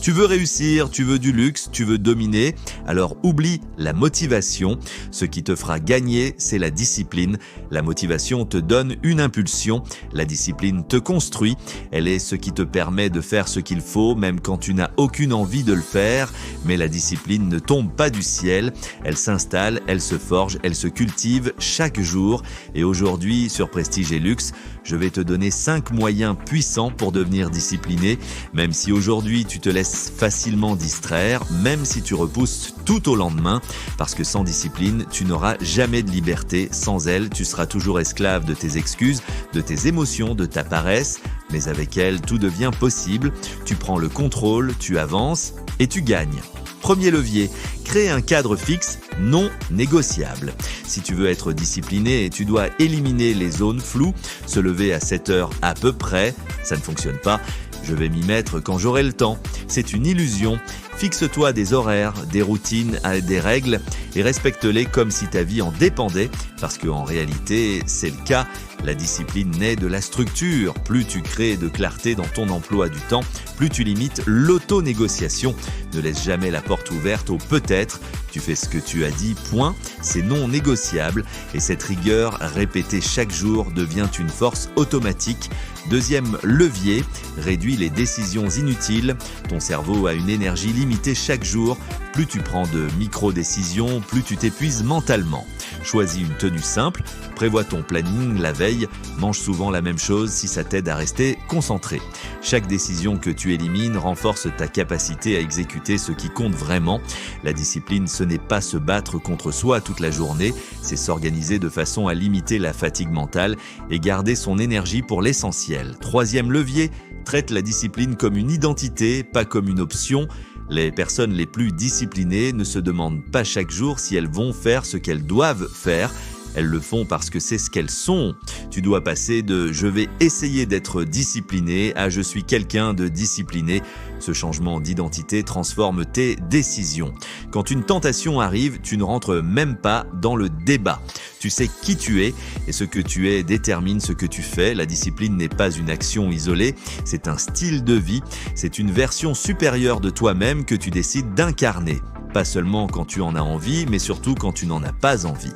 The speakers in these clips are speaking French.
Tu veux réussir, tu veux du luxe, tu veux dominer, alors oublie la motivation. Ce qui te fera gagner, c'est la discipline. La motivation te donne une impulsion, la discipline te construit. Elle est ce qui te permet de faire ce qu'il faut, même quand tu n'as aucune envie de le faire. Mais la discipline ne tombe pas du ciel, elle s'installe, elle se forge, elle se cultive chaque jour. Et aujourd'hui, sur Prestige et Luxe, je vais te donner 5 moyens puissants pour devenir discipliné, même si aujourd'hui tu te laisses facilement distraire, même si tu repousses tout au lendemain, parce que sans discipline, tu n'auras jamais de liberté. Sans elle, tu seras toujours esclave de tes excuses, de tes émotions, de ta paresse, mais avec elle, tout devient possible. Tu prends le contrôle, tu avances et tu gagnes. Premier levier, créer un cadre fixe non négociable. Si tu veux être discipliné, tu dois éliminer les zones floues, se lever à 7 heures à peu près, ça ne fonctionne pas. Je vais m'y mettre quand j'aurai le temps. C'est une illusion. Fixe-toi des horaires, des routines, des règles et respecte-les comme si ta vie en dépendait, parce qu'en réalité, c'est le cas. La discipline naît de la structure. Plus tu crées de clarté dans ton emploi du temps, plus tu limites l'auto-négociation. Ne laisse jamais la porte ouverte au peut-être. Tu fais ce que tu as dit, point. C'est non négociable. Et cette rigueur répétée chaque jour devient une force automatique. Deuxième levier, réduis les décisions inutiles. Ton cerveau a une énergie limitée chaque jour. Plus tu prends de micro-décisions, plus tu t'épuises mentalement. Choisis une tenue simple, prévois ton planning la veille, mange souvent la même chose si ça t'aide à rester concentré. Chaque décision que tu élimines renforce ta capacité à exécuter ce qui compte vraiment. La discipline, ce n'est pas se battre contre soi toute la journée, c'est s'organiser de façon à limiter la fatigue mentale et garder son énergie pour l'essentiel. Troisième levier, traite la discipline comme une identité, pas comme une option. Les personnes les plus disciplinées ne se demandent pas chaque jour si elles vont faire ce qu'elles doivent faire. Elles le font parce que c'est ce qu'elles sont. Tu dois passer de « je vais essayer d'être discipliné » à « je suis quelqu'un de discipliné ». Ce changement d'identité transforme tes décisions. Quand une tentation arrive, tu ne rentres même pas dans le débat. Tu sais qui tu es et ce que tu es détermine ce que tu fais. La discipline n'est pas une action isolée, c'est un style de vie. C'est une version supérieure de toi-même que tu décides d'incarner. Pas seulement quand tu en as envie, mais surtout quand tu n'en as pas envie.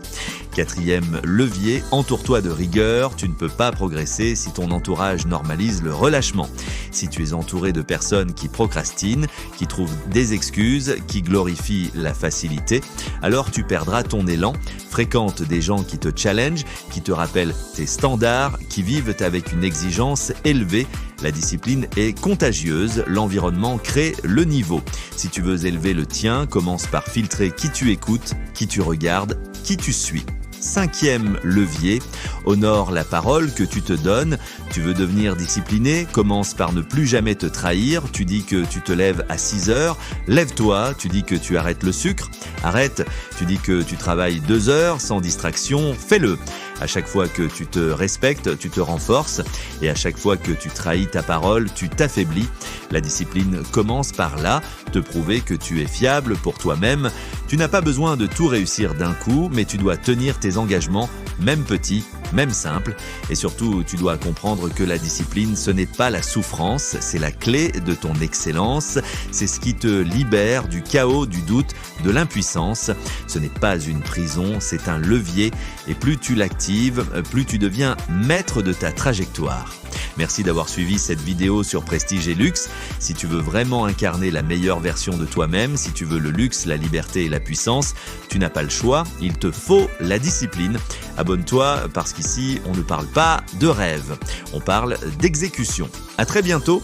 Quatrième levier, entoure-toi de rigueur. Tu ne peux pas progresser si ton entourage normalise le relâchement. Si tu es entouré de personnes qui procrastinent, qui trouvent des excuses, qui glorifient la facilité, alors tu perdras ton élan. Fréquente des gens qui te challengent, qui te rappellent tes standards, qui vivent avec une exigence élevée. La discipline est contagieuse, l'environnement crée le niveau. Si tu veux élever le tien, commence par filtrer qui tu écoutes, qui tu regardes, qui tu suis. Cinquième levier, honore la parole que tu te donnes. Tu veux devenir discipliné, commence par ne plus jamais te trahir. Tu dis que tu te lèves à 6 heures, lève-toi. Tu dis que tu arrêtes le sucre, arrête. Tu dis que tu travailles 2 heures sans distraction, fais-le. À chaque fois que tu te respectes, tu te renforces. Et à chaque fois que tu trahis ta parole, tu t'affaiblis. La discipline commence par là, te prouver que tu es fiable pour toi-même. Tu n'as pas besoin de tout réussir d'un coup, mais tu dois tenir tes engagements, même petits, même simples. Et surtout, tu dois comprendre que la discipline, ce n'est pas la souffrance, c'est la clé de ton excellence. C'est ce qui te libère du chaos, du doute, de l'impuissance. Ce n'est pas une prison, c'est un levier. Et plus tu l'actives, plus tu deviens maître de ta trajectoire. Merci d'avoir suivi cette vidéo sur Prestige et Luxe. Si tu veux vraiment incarner la meilleure version de toi-même, si tu veux le luxe, la liberté et la puissance, tu n'as pas le choix, il te faut la discipline. Abonne-toi parce qu'ici, on ne parle pas de rêve, on parle d'exécution. À très bientôt.